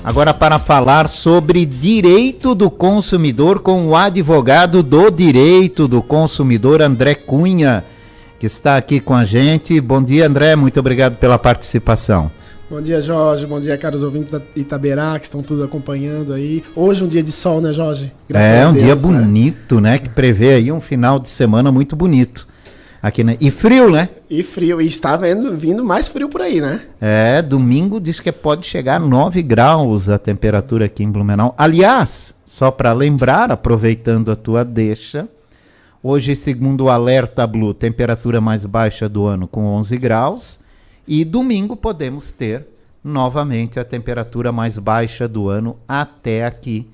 Agora para falar sobre direito do consumidor com o advogado do direito do consumidor, André Cunha, que está aqui com a gente. Bom dia, André, muito obrigado pela participação. Bom dia, Jorge. Bom dia, caros ouvintes da Itaberá, que estão tudo acompanhando aí. Hoje um dia de sol, né, Jorge? Graças a Deus, dia bonito, né? Que prevê aí um final de semana muito bonito. Aqui, né? E frio, né? E frio. E está vindo mais frio por aí, né? Domingo diz que pode chegar a 9 graus a temperatura aqui em Blumenau. Aliás, só para lembrar, aproveitando a tua deixa, hoje, segundo o Alerta Blue, temperatura mais baixa do ano com 11 graus. E domingo podemos ter novamente a temperatura mais baixa do ano até aqui.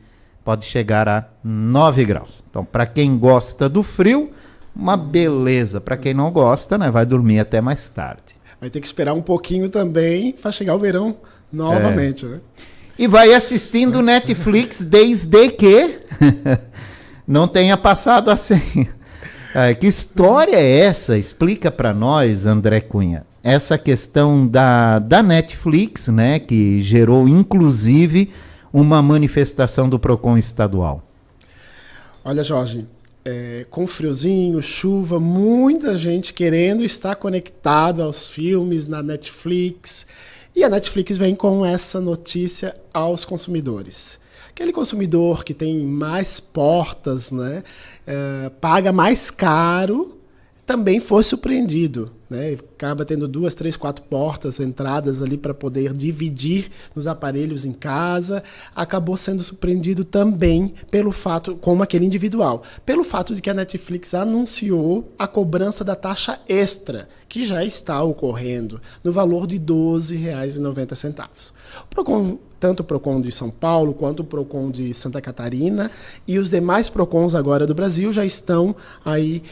Pode chegar a 9 graus. Então, para quem gosta do frio, uma beleza. Para quem não gosta, né, vai dormir até mais tarde. Vai ter que esperar um pouquinho também para chegar o verão novamente, né? E vai assistindo Netflix desde que não tenha passado a senha. Que história é essa? Explica para nós, André Cunha. Essa questão da Netflix, né, que gerou inclusive uma manifestação do Procon estadual. Olha, Jorge, com friozinho, chuva, muita gente querendo estar conectado aos filmes na Netflix. E a Netflix vem com essa notícia aos consumidores. Aquele consumidor que tem mais portas, né, paga mais caro, também foi surpreendido, né? Acaba tendo 2, 3, 4 portas, entradas ali para poder dividir nos aparelhos em casa. Acabou sendo surpreendido também pelo fato, como aquele individual, pelo fato de que a Netflix anunciou a cobrança da taxa extra, que já está ocorrendo, no valor de R$ 12,90. Tanto o Procon de São Paulo quanto o Procon de Santa Catarina e os demais Procons agora do Brasil já estão aí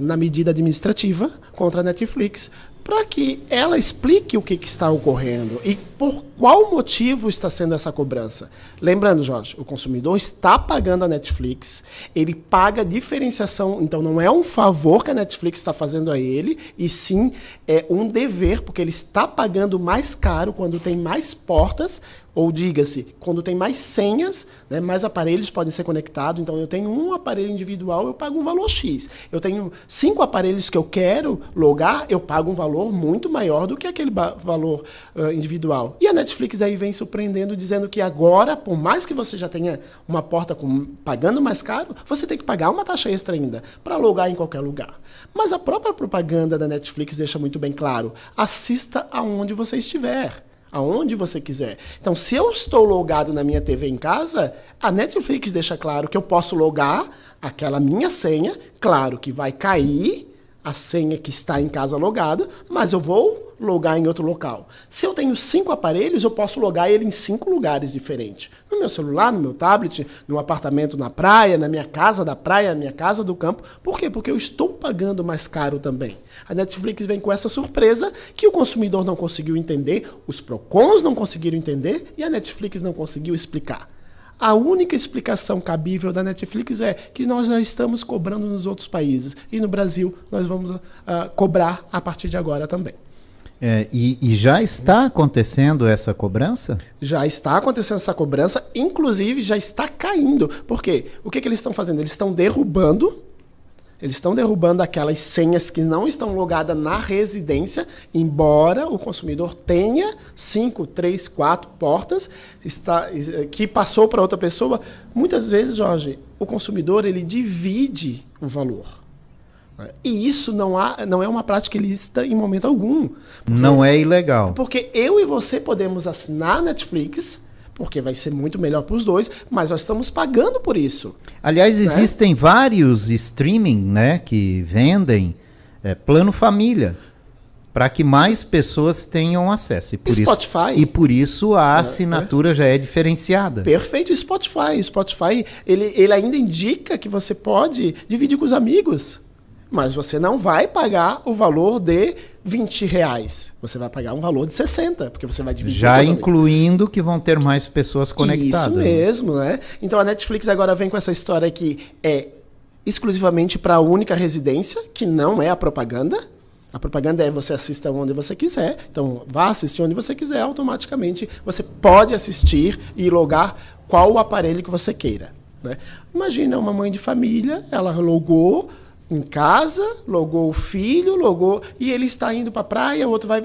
na medida administrativa contra a Netflix para que ela explique o que está ocorrendo e por qual motivo está sendo essa cobrança. Lembrando, Jorge, o consumidor está pagando a Netflix, ele paga a diferenciação, então não é um favor que a Netflix está fazendo a ele, e sim é um dever, porque ele está pagando mais caro quando tem mais portas, ou diga-se, quando tem mais senhas, né, mais aparelhos podem ser conectados. Então eu tenho um aparelho individual, eu pago um valor X. Eu tenho 5 aparelhos que eu quero logar, eu pago um valor muito maior do que aquele valor individual. E a Netflix aí vem surpreendendo, dizendo que agora, por mais que você já tenha uma porta pagando mais caro, você tem que pagar uma taxa extra ainda para logar em qualquer lugar. Mas a própria propaganda da Netflix deixa muito bem claro: assista aonde você estiver, aonde você quiser. Então, se eu estou logado na minha TV em casa, a Netflix deixa claro que eu posso logar aquela minha senha, claro que vai cair a senha que está em casa logada, mas eu vou logar em outro local. Se eu tenho 5 aparelhos, eu posso logar ele em 5 lugares diferentes. No meu celular, no meu tablet, no apartamento na praia, na minha casa da praia, na minha casa do campo. Por quê? Porque eu estou pagando mais caro também. A Netflix vem com essa surpresa que o consumidor não conseguiu entender, os Procons não conseguiram entender e a Netflix não conseguiu explicar. A única explicação cabível da Netflix é que nós já estamos cobrando nos outros países e no Brasil nós vamos cobrar a partir de agora também. E já está acontecendo essa cobrança? Já está acontecendo essa cobrança, inclusive já está caindo. Por quê? O que eles estão fazendo? Eles estão derrubando aquelas senhas que não estão logadas na residência, embora o consumidor tenha 5, 3, 4 portas que passou para outra pessoa. Muitas vezes, Jorge, o consumidor ele divide o valor. E isso não é uma prática ilícita em momento algum. Não é ilegal. Porque eu e você podemos assinar a Netflix, porque vai ser muito melhor para os dois, mas nós estamos pagando por isso. Aliás, existem vários streaming, né, que vendem plano família, para que mais pessoas tenham acesso. E por isso a assinatura já é diferenciada. Perfeito. O Spotify ele ainda indica que você pode dividir com os amigos, mas você não vai pagar o valor de R$20. Você vai pagar um valor de 60, porque você vai dividir. Já incluindo que vão ter mais pessoas conectadas. Isso mesmo, né? Então a Netflix agora vem com essa história que é exclusivamente para a única residência, que não é a propaganda. A propaganda é você assista onde você quiser, então vá assistir onde você quiser, automaticamente você pode assistir e logar qual o aparelho que você queira. Né? Imagina uma mãe de família, ela logou em casa, logou o filho, logou, e ele está indo para a praia, o outro vai...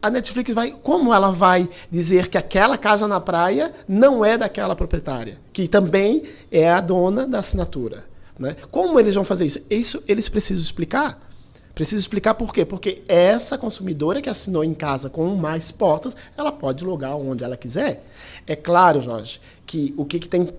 A Netflix vai... Como ela vai dizer que aquela casa na praia não é daquela proprietária, que também é a dona da assinatura? Né? Como eles vão fazer isso? Isso eles precisam explicar. Preciso explicar por quê? Porque essa consumidora que assinou em casa com mais portas, ela pode logar onde ela quiser. É claro, Jorge, que o que tem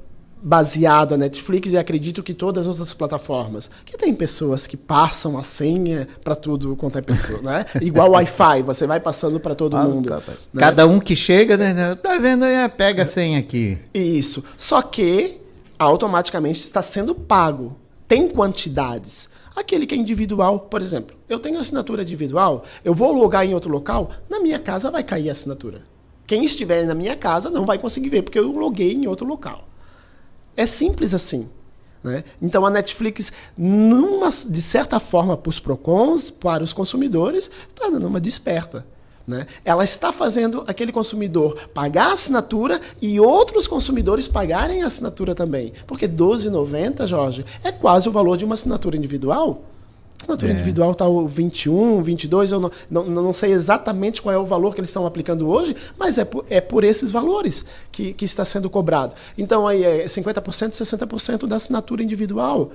baseado a Netflix, e acredito que todas as outras plataformas, que tem pessoas que passam a senha para tudo quanto é pessoa, né? Igual Wi-Fi, você vai passando para todo mundo. Né? Cada um que chega, né? Tá vendo aí? Pega a senha aqui. Isso. Só que automaticamente está sendo pago. Tem quantidades. Aquele que é individual, por exemplo, eu tenho assinatura individual, eu vou logar em outro local, na minha casa vai cair a assinatura. Quem estiver na minha casa não vai conseguir ver, porque eu loguei em outro local. É simples assim. Né? Então a Netflix, de certa forma, para os PROCONs, para os consumidores, está dando uma desperta. Né? Ela está fazendo aquele consumidor pagar a assinatura e outros consumidores pagarem a assinatura também. Porque R$12,90, Jorge, é quase o valor de uma assinatura individual. A assinatura individual está o 21, 22, eu não sei exatamente qual é o valor que eles estão aplicando hoje, mas é por esses valores que está sendo cobrado. Então aí é 50%, 60% da assinatura individual.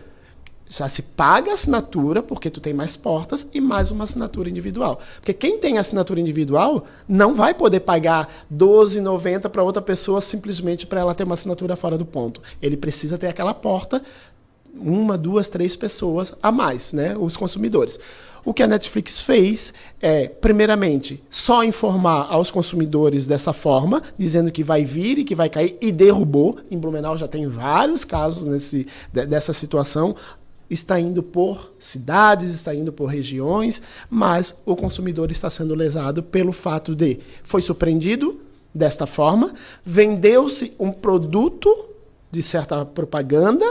Já se paga a assinatura, porque tu tem mais portas, e mais uma assinatura individual. Porque quem tem assinatura individual não vai poder pagar R$12,90 para outra pessoa simplesmente para ela ter uma assinatura fora do ponto. Ele precisa ter aquela porta, 1, 2, 3 pessoas a mais, né? Os consumidores. O que a Netflix fez é, primeiramente, só informar aos consumidores dessa forma, dizendo que vai vir e que vai cair, e derrubou. Em Blumenau já tem vários casos dessa situação. Está indo por cidades, está indo por regiões, mas o consumidor está sendo lesado pelo fato de foi surpreendido desta forma, vendeu-se um produto de certa propaganda,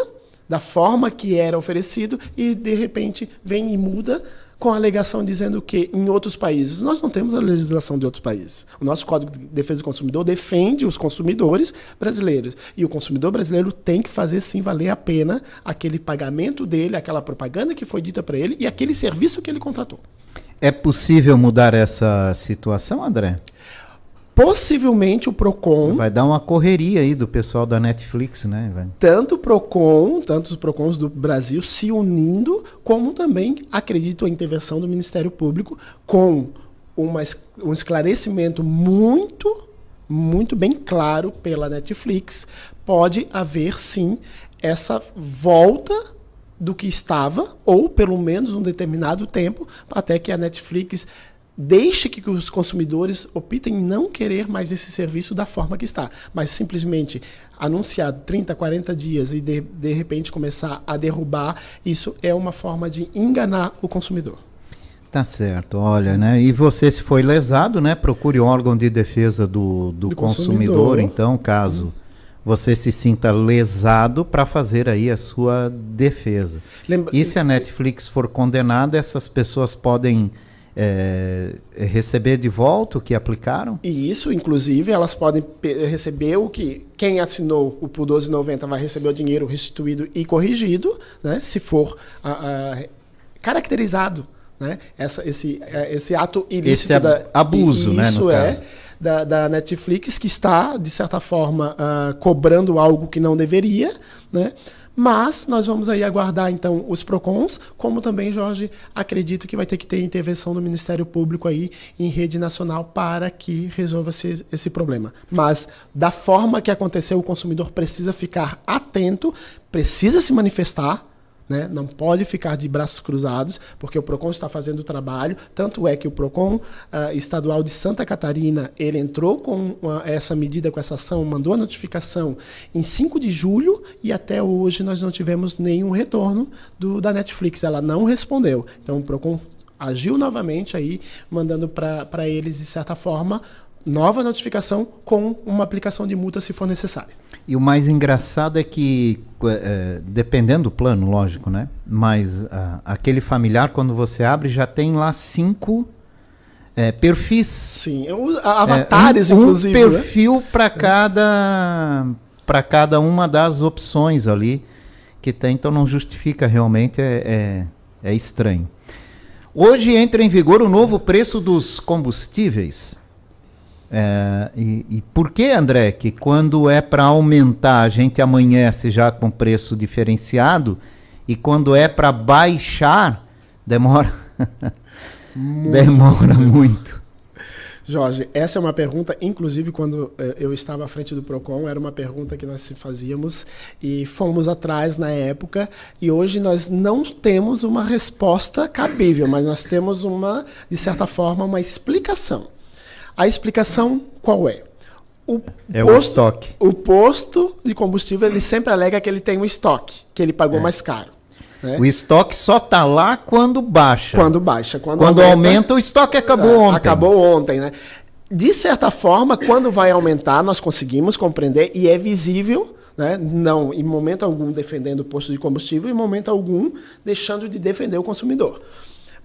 da forma que era oferecido, e de repente vem e muda com a alegação dizendo que em outros países, nós não temos a legislação de outros países. O nosso Código de Defesa do Consumidor defende os consumidores brasileiros. E o consumidor brasileiro tem que fazer sim valer a pena aquele pagamento dele, aquela propaganda que foi dita para ele e aquele serviço que ele contratou. É possível mudar essa situação, André? Possivelmente o PROCON... Vai dar uma correria aí do pessoal da Netflix, né? Tanto os PROCONs do Brasil se unindo, como também, acredito, a intervenção do Ministério Público com um esclarecimento muito bem claro pela Netflix. Pode haver, sim, essa volta do que estava, ou pelo menos um determinado tempo, até que a Netflix deixe que os consumidores optem em não querer mais esse serviço da forma que está, mas simplesmente anunciar 30, 40 dias e de repente começar a derrubar, isso é uma forma de enganar o consumidor. Tá certo, olha, né? E você, se foi lesado, né? Procure o órgão de defesa do consumidor, então, caso você se sinta lesado, para fazer aí a sua defesa. E se a Netflix for condenada, essas pessoas podem receber de volta o que aplicaram? E isso, inclusive, elas podem receber o que quem assinou o por R$12,90 vai receber o dinheiro restituído e corrigido, né, se for caracterizado, né, esse ato ilícito, abuso, né, isso no caso. Da Netflix, que está, de certa forma, cobrando algo que não deveria, né? Mas nós vamos aí aguardar, então, os PROCONs, como também, Jorge, acredito que vai ter que ter intervenção do Ministério Público aí em rede nacional para que resolva-se esse problema. Mas, da forma que aconteceu, o consumidor precisa ficar atento, precisa se manifestar, né? Não pode ficar de braços cruzados, porque o PROCON está fazendo o trabalho. Tanto é que o PROCON estadual de Santa Catarina, ele entrou com essa medida, com essa ação, mandou a notificação em 5 de julho e até hoje nós não tivemos nenhum retorno da Netflix. Ela não respondeu. Então o PROCON agiu novamente aí, mandando para eles, de certa forma, nova notificação com uma aplicação de multa se for necessário. E o mais engraçado é que, dependendo do plano, lógico, né? Mas aquele familiar, quando você abre, já tem lá 5 perfis. Sim, avatares, inclusive. Um perfil para cada uma das opções ali que tem, então não justifica realmente, é estranho. Hoje entra em vigor o novo preço dos combustíveis. E por que, André, que quando é para aumentar a gente amanhece já com preço diferenciado e quando é para baixar demora muito? Jorge, essa é uma pergunta, inclusive quando eu estava à frente do Procon, era uma pergunta que nós fazíamos e fomos atrás na época, e hoje nós não temos uma resposta cabível, mas nós temos de certa forma, uma explicação. A explicação qual é? O estoque. O posto de combustível, ele sempre alega que ele tem um estoque, que ele pagou mais caro. Né? O estoque só está lá quando baixa. Quando baixa. Quando aumenta, o estoque acabou ontem. Acabou ontem, né? De certa forma, quando vai aumentar, nós conseguimos compreender e é visível, né? Não em momento algum defendendo o posto de combustível, em momento algum deixando de defender o consumidor.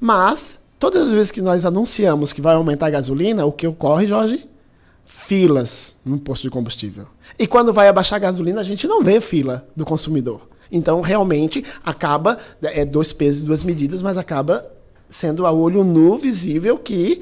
Mas, todas as vezes que nós anunciamos que vai aumentar a gasolina, o que ocorre, Jorge? Filas no posto de combustível. E quando vai abaixar a gasolina, a gente não vê fila do consumidor. Então, realmente, acaba, 2 pesos e 2 medidas, mas acaba sendo a olho nu visível que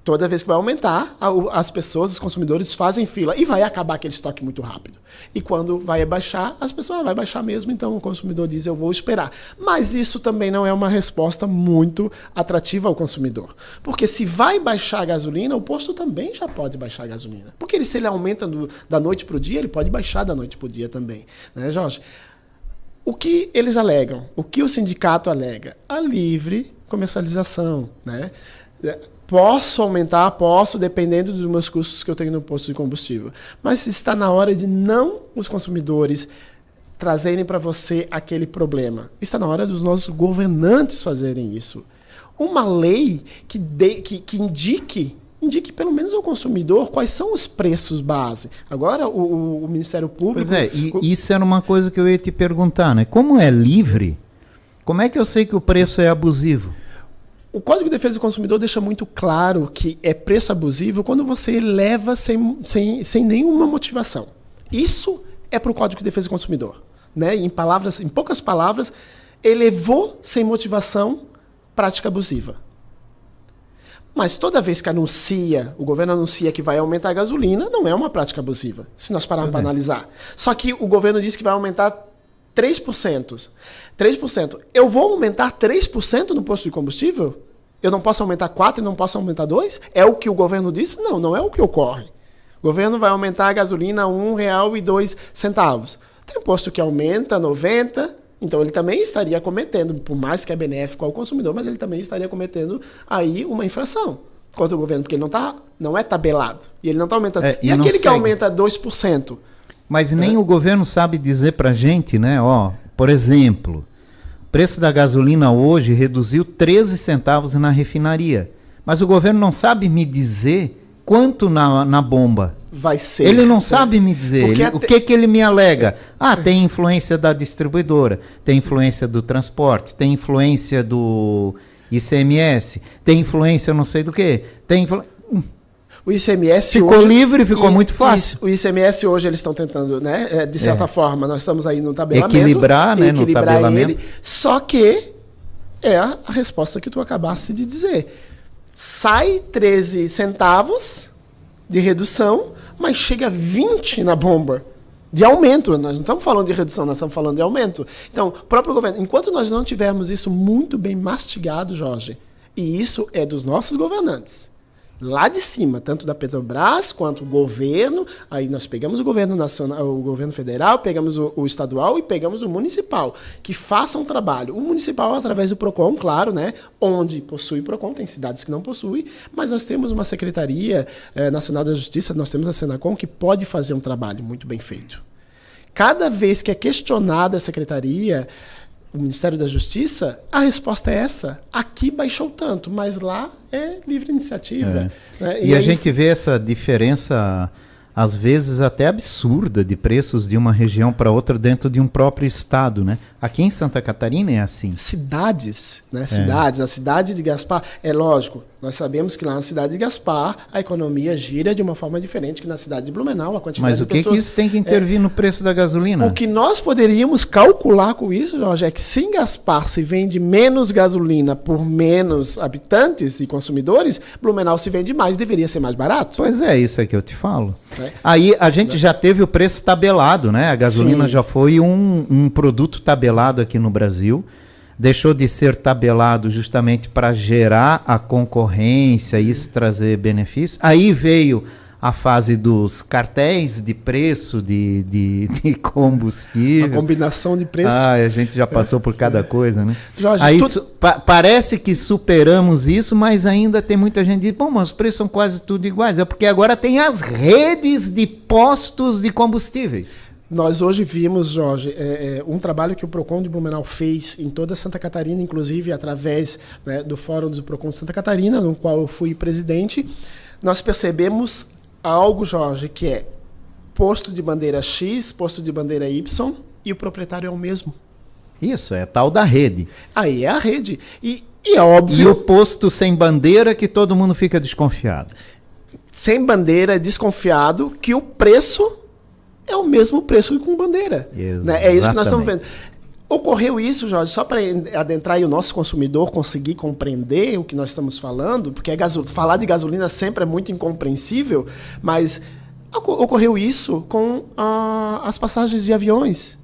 toda vez que vai aumentar, as pessoas, os consumidores fazem fila e vai acabar aquele estoque muito rápido. E quando vai baixar, as pessoas vai baixar mesmo, então o consumidor diz, eu vou esperar. Mas isso também não é uma resposta muito atrativa ao consumidor. Porque se vai baixar a gasolina, o posto também já pode baixar a gasolina. Porque se ele aumenta da noite para o dia, ele pode baixar da noite para o dia também. Né, Jorge? O que eles alegam? O que o sindicato alega? A livre comercialização, né? Posso aumentar, dependendo dos meus custos que eu tenho no posto de combustível. Mas está na hora de não os consumidores trazerem para você aquele problema. Está na hora dos nossos governantes fazerem isso. Uma lei que indique pelo menos ao consumidor quais são os preços base. Agora, o Ministério Público... Pois e isso era uma coisa que eu ia te perguntar, né? Como é livre, como é que eu sei que o preço é abusivo? O Código de Defesa do Consumidor deixa muito claro que é preço abusivo quando você eleva sem nenhuma motivação. Isso é para o Código de Defesa do Consumidor. Né? Em poucas palavras, elevou sem motivação prática abusiva. Mas toda vez que o governo anuncia que vai aumentar a gasolina, não é uma prática abusiva, se nós pararmos para analisar. Só que o governo diz que vai aumentar 3%. 3%. Eu vou aumentar 3% no posto de combustível? Eu não posso aumentar 4% e não posso aumentar 2%? É o que o governo disse? Não, não é o que ocorre. O governo vai aumentar a gasolina a R$1,02. Tem posto que aumenta 90%. Então ele também estaria cometendo, por mais que é benéfico ao consumidor, mas ele também estaria cometendo aí uma infração contra o governo, porque ele não é tabelado. E ele não está aumentando. E aquele que aumenta 2%? Mas nem o governo sabe dizer para a gente, né? Por exemplo, o preço da gasolina hoje reduziu 13 centavos na refinaria. Mas o governo não sabe me dizer quanto na bomba. Vai ser. Ele não sabe me dizer. O que ele me alega? Tem influência da distribuidora, tem influência do transporte, tem influência do ICMS, tem influência não sei do que. O ICMS ficou livre, ficou muito fácil. O ICMS hoje eles estão tentando, né? De certa forma, nós estamos aí no tabelamento. Equilibrar no tabelamento. Ele, só que é a resposta que tu acabaste de dizer. Sai 13 centavos de redução, mas chega a 20 na bomba de aumento. Nós não estamos falando de redução, nós estamos falando de aumento. Então, o próprio governo, enquanto nós não tivermos isso muito bem mastigado, Jorge, e isso é dos nossos governantes, lá de cima, tanto da Petrobras quanto o governo, aí nós pegamos o governo nacional, o governo federal, pegamos o estadual e pegamos o municipal, que façam um trabalho. O municipal através do Procon, claro, né, onde possui Procon, tem cidades que não possuem, mas nós temos uma Secretaria Nacional da Justiça, nós temos a Senacom, que pode fazer um trabalho muito bem feito. Cada vez que é questionada a secretaria, o Ministério da Justiça, a resposta é essa. Aqui baixou tanto, mas lá é livre iniciativa. Né? E a gente vê essa diferença, às vezes até absurda, de preços de uma região para outra dentro de um próprio estado, né? Aqui em Santa Catarina é assim. Cidades, né? Cidades. A cidade de Gaspar, é lógico, nós sabemos que lá na cidade de Gaspar a economia gira de uma forma diferente que na cidade de Blumenau, a quantidade Mas de o que pessoas... que isso tem que intervir no preço da gasolina? O que nós poderíamos calcular com isso, Jorge, é que se em Gaspar se vende menos gasolina por menos habitantes e consumidores, Blumenau se vende mais, deveria ser mais barato. Pois é, isso é que eu te falo. Aí a gente já teve o preço tabelado, né? A gasolina já foi um produto tabelado aqui no Brasil. Deixou de ser tabelado justamente para gerar a concorrência e isso trazer benefício. Aí veio a fase dos cartéis de preço de combustível. A combinação de preços. A gente já passou por cada coisa, né? Jorge, aí parece que superamos isso, mas ainda tem muita gente que diz, bom, mas os preços são quase tudo iguais. É porque agora tem as redes de postos de combustíveis. Nós hoje vimos, Jorge, um trabalho que o PROCON de Blumenau fez em toda Santa Catarina, inclusive através, né, do Fórum do PROCON de Santa Catarina, no qual eu fui presidente. Nós percebemos algo, Jorge, que é posto de bandeira X, posto de bandeira Y, e o proprietário é o mesmo. Isso, é tal da rede. Aí é a rede. E é óbvio... E o posto sem bandeira que todo mundo fica desconfiado. Sem bandeira, desconfiado, que o preço... é o mesmo preço que com bandeira. Né? É isso que nós estamos vendo. Ocorreu isso, Jorge, só para adentrar e o nosso consumidor conseguir compreender o que nós estamos falando, porque falar de gasolina sempre é muito incompreensível, mas ocorreu isso com as passagens de aviões.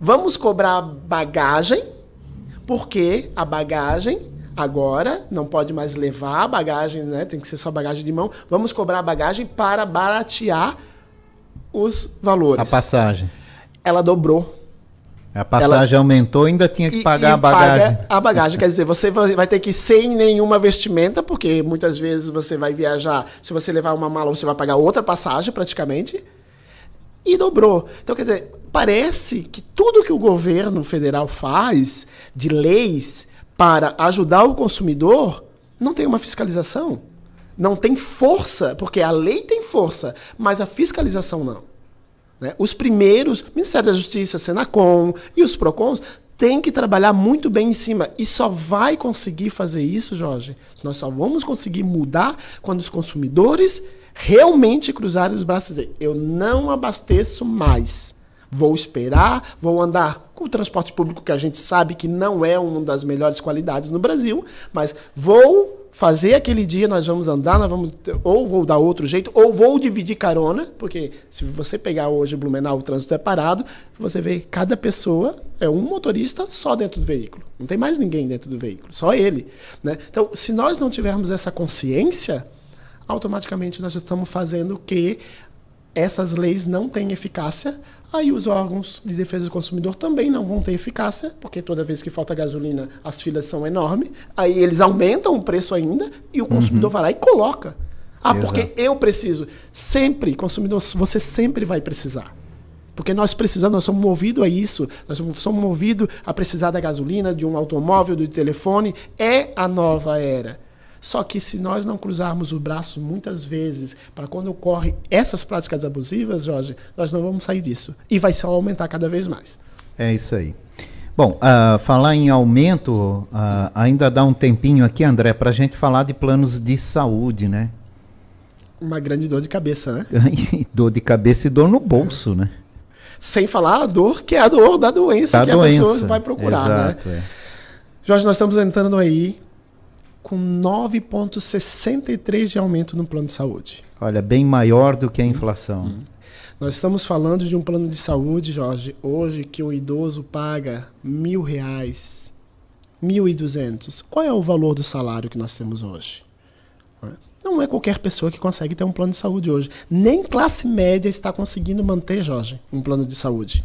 Vamos cobrar bagagem, porque a bagagem agora não pode mais levar a bagagem, né? Tem que ser só bagagem de mão. Vamos cobrar a bagagem para baratear os valores. A passagem. Ela dobrou. A passagem aumentou, ainda tinha que pagar a bagagem. Paga a bagagem, quer dizer, você vai ter que ir sem nenhuma vestimenta, porque muitas vezes você vai viajar, se você levar uma mala, você vai pagar outra passagem praticamente, e dobrou. Então, quer dizer, parece que tudo que o governo federal faz de leis para ajudar o consumidor não tem uma fiscalização. Não tem força, porque a lei tem força, mas a fiscalização não. Né? Os primeiros, Ministério da Justiça, Senacom e os PROCONs, têm que trabalhar muito bem em cima. E só vai conseguir fazer isso, Jorge, nós só vamos conseguir mudar quando os consumidores realmente cruzarem os braços e dizer, eu não abasteço mais. Vou esperar, vou andar com o transporte público, que a gente sabe que não é uma das melhores qualidades no Brasil, mas vou fazer aquele dia, nós vamos andar, ou vou dar outro jeito, ou vou dividir carona, porque se você pegar hoje Blumenau, o trânsito é parado, você vê cada pessoa, é um motorista só dentro do veículo. Não tem mais ninguém dentro do veículo, só ele. Né? Então, se nós não tivermos essa consciência, automaticamente nós estamos fazendo que essas leis não tenham eficácia, aí os órgãos de defesa do consumidor também não vão ter eficácia, porque toda vez que falta gasolina, as filas são enormes, aí eles aumentam o preço ainda e o consumidor vai lá e coloca. Exato. Porque eu preciso. Sempre, consumidor, você sempre vai precisar. Porque nós precisamos, nós somos movidos a isso, nós somos movidos a precisar da gasolina, de um automóvel, do telefone, é a nova era. Só que se nós não cruzarmos o braço muitas vezes para quando ocorrem essas práticas abusivas, Jorge, nós não vamos sair disso. E vai só aumentar cada vez mais. É isso aí. Bom, falar em aumento, ainda dá um tempinho aqui, André, para a gente falar de planos de saúde, né? Uma grande dor de cabeça, né? Dor de cabeça e dor no bolso, né? Sem falar a dor, que é a dor da doença que a pessoa vai procurar. Exato, né? Jorge, nós estamos entrando aí com 9,63 de aumento no plano de saúde. Olha, bem maior do que a inflação. Nós estamos falando de um plano de saúde, Jorge, hoje que o idoso paga R$1.000, 1.200. Qual é o valor do salário que nós temos hoje? Não é qualquer pessoa que consegue ter um plano de saúde hoje. Nem classe média está conseguindo manter, Jorge, um plano de saúde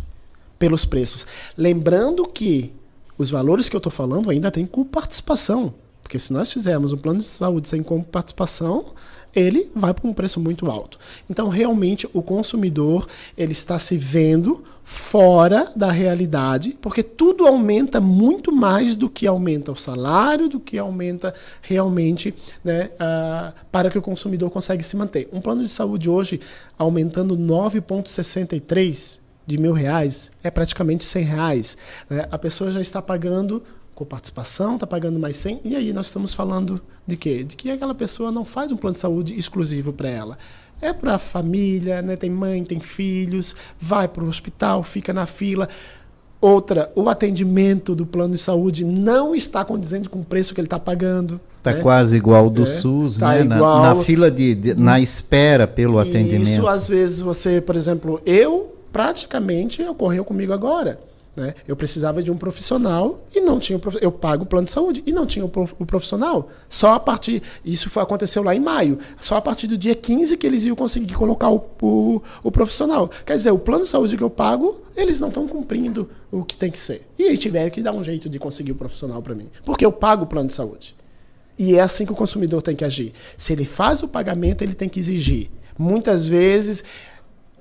pelos preços. Lembrando que os valores que eu estou falando ainda tem com participação. Porque se nós fizermos um plano de saúde sem participação, ele vai para um preço muito alto. Então, realmente, o consumidor ele está se vendo fora da realidade, porque tudo aumenta muito mais do que aumenta o salário, do que aumenta realmente, né, para que o consumidor consiga se manter. Um plano de saúde hoje, aumentando 9,63 de R$1.000, é praticamente R$100. Né? A pessoa já está pagando com participação, está pagando mais 100, e aí nós estamos falando de quê? De que aquela pessoa não faz um plano de saúde exclusivo para ela. É para a família, né? Tem mãe, tem filhos, vai para o hospital, fica na fila. Outra, o atendimento do plano de saúde não está condizente com o preço que ele está pagando. Está quase igual ao do SUS, tá né? Igual... Na fila na espera pelo atendimento. Isso, às vezes, você, por exemplo, praticamente ocorreu comigo agora. Né? Eu precisava de um profissional e não tinha. Eu pago o plano de saúde e não tinha o profissional. Só a partir. Isso aconteceu lá em maio. Só a partir do dia 15 que eles iam conseguir colocar o profissional. Quer dizer, o plano de saúde que eu pago, eles não estão cumprindo o que tem que ser. E aí tiveram que dar um jeito de conseguir o profissional para mim. Porque eu pago o plano de saúde. E é assim que o consumidor tem que agir. Se ele faz o pagamento, ele tem que exigir. Muitas vezes.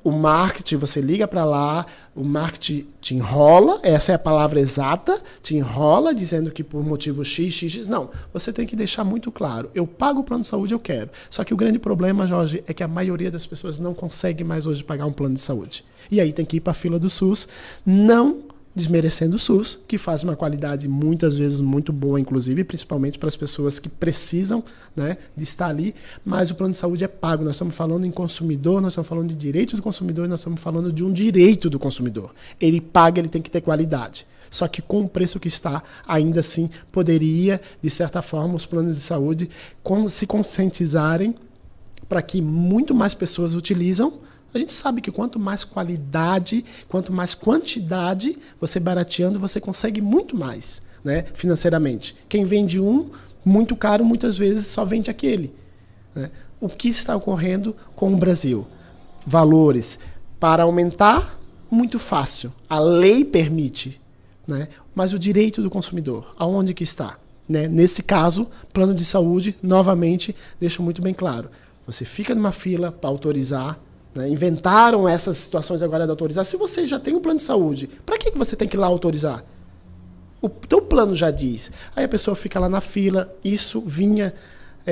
O marketing, você liga para lá, o marketing te enrola, essa é a palavra exata, te enrola dizendo que por motivo X. Não, você tem que deixar muito claro. Eu pago o plano de saúde, eu quero. Só que o grande problema, Jorge, é que a maioria das pessoas não consegue mais hoje pagar um plano de saúde. E aí tem que ir para a fila do SUS, não desmerecendo o SUS, que faz uma qualidade muitas vezes muito boa, inclusive, principalmente para as pessoas que precisam, né, de estar ali, mas o plano de saúde é pago. Nós estamos falando em consumidor, nós estamos falando de direito do consumidor, nós estamos falando de um direito do consumidor. Ele paga, ele tem que ter qualidade. Só que com o preço que está, ainda assim, poderia, de certa forma, os planos de saúde se conscientizarem para que muito mais pessoas utilizam. A gente sabe que quanto mais qualidade, quanto mais quantidade, você barateando, você consegue muito mais, né, financeiramente. Quem vende muito caro, muitas vezes só vende aquele. Né? O que está ocorrendo com o Brasil? Valores para aumentar, muito fácil. A lei permite, né? Mas o direito do consumidor, aonde que está? Né? Nesse caso, plano de saúde, novamente, deixo muito bem claro. Você fica numa fila para autorizar. Né? Inventaram essas situações agora de autorizar. Se você já tem um plano de saúde, para que você tem que ir lá autorizar? O teu plano já diz. Aí a pessoa fica lá na fila. Isso vinha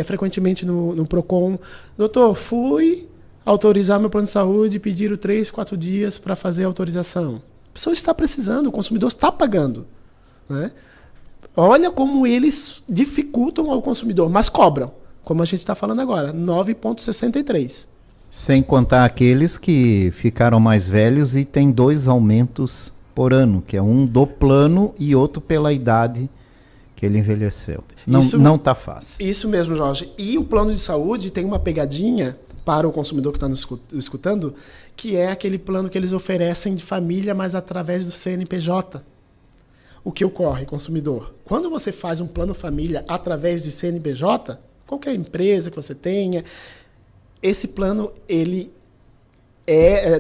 frequentemente no PROCON. Doutor, fui autorizar meu plano de saúde, pediram 3, 4 dias para fazer a autorização. A pessoa está precisando, o consumidor está pagando. Né? Olha como eles dificultam ao consumidor, mas cobram. Como a gente está falando agora, 9,63. Sem contar aqueles que ficaram mais velhos e tem 2 aumentos por ano, que é um do plano e outro pela idade que ele envelheceu. Não está fácil. Isso mesmo, Jorge. E o plano de saúde tem uma pegadinha para o consumidor que está nos escutando, que é aquele plano que eles oferecem de família, mas através do CNPJ. O que ocorre, consumidor? Quando você faz um plano família através de CNPJ, qualquer empresa que você tenha, esse plano, ele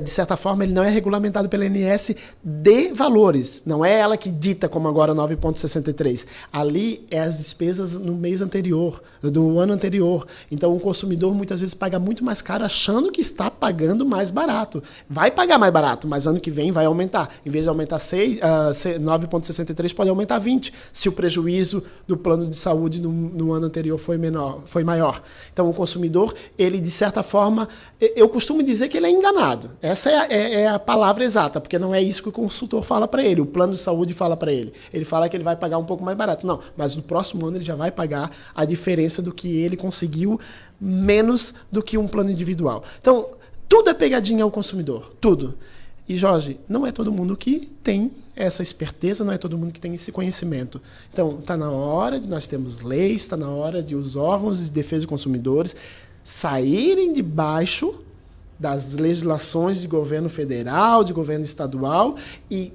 de certa forma, ele não é regulamentado pela ANS de valores. Não é ela que dita, como agora 9,63. Ali é as despesas no mês anterior, do ano anterior. Então, o consumidor muitas vezes paga muito mais caro achando que está pagando mais barato. Vai pagar mais barato, mas ano que vem vai aumentar. Em vez de aumentar 9,63, pode aumentar 20, se o prejuízo do plano de saúde no ano anterior foi maior. Então, o consumidor, ele, de certa forma, eu costumo dizer que ele é enganado. Essa é a palavra exata, porque não é isso que o consultor fala para ele, o plano de saúde fala para ele. Ele fala que ele vai pagar um pouco mais barato. Não, mas no próximo ano ele já vai pagar a diferença do que ele conseguiu menos do que um plano individual. Então, tudo é pegadinha ao consumidor, tudo. E, Jorge, não é todo mundo que tem essa esperteza, não é todo mundo que tem esse conhecimento. Então, está na hora de nós termos leis, está na hora de os órgãos de defesa dos consumidores saírem debaixo das legislações de governo federal, de governo estadual, e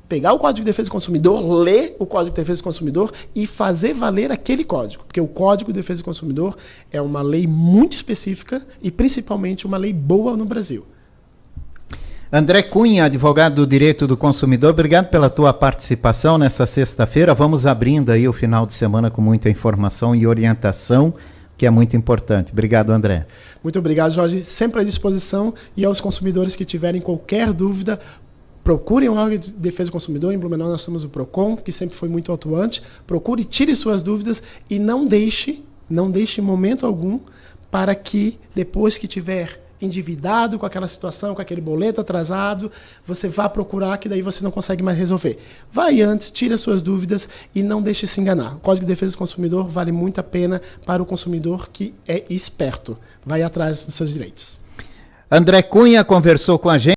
pegar o Código de Defesa do Consumidor, ler o Código de Defesa do Consumidor e fazer valer aquele código. Porque o Código de Defesa do Consumidor é uma lei muito específica e, principalmente, uma lei boa no Brasil. André Cunha, advogado do Direito do Consumidor, obrigado pela tua participação nessa sexta-feira. Vamos abrindo aí o final de semana com muita informação e orientação. que é muito importante. Obrigado, André. Muito obrigado, Jorge. Sempre à disposição, e aos consumidores que tiverem qualquer dúvida, procurem o órgão de defesa do consumidor. Em Blumenau nós temos o PROCON, que sempre foi muito atuante. Procure, tire suas dúvidas e não deixe em momento algum para que depois que tiver endividado com aquela situação, com aquele boleto atrasado, você vá procurar, que daí você não consegue mais resolver. Vai antes, tire as suas dúvidas e não deixe se enganar. O Código de Defesa do Consumidor vale muito a pena para o consumidor que é esperto. Vai atrás dos seus direitos. André Cunha conversou com a gente.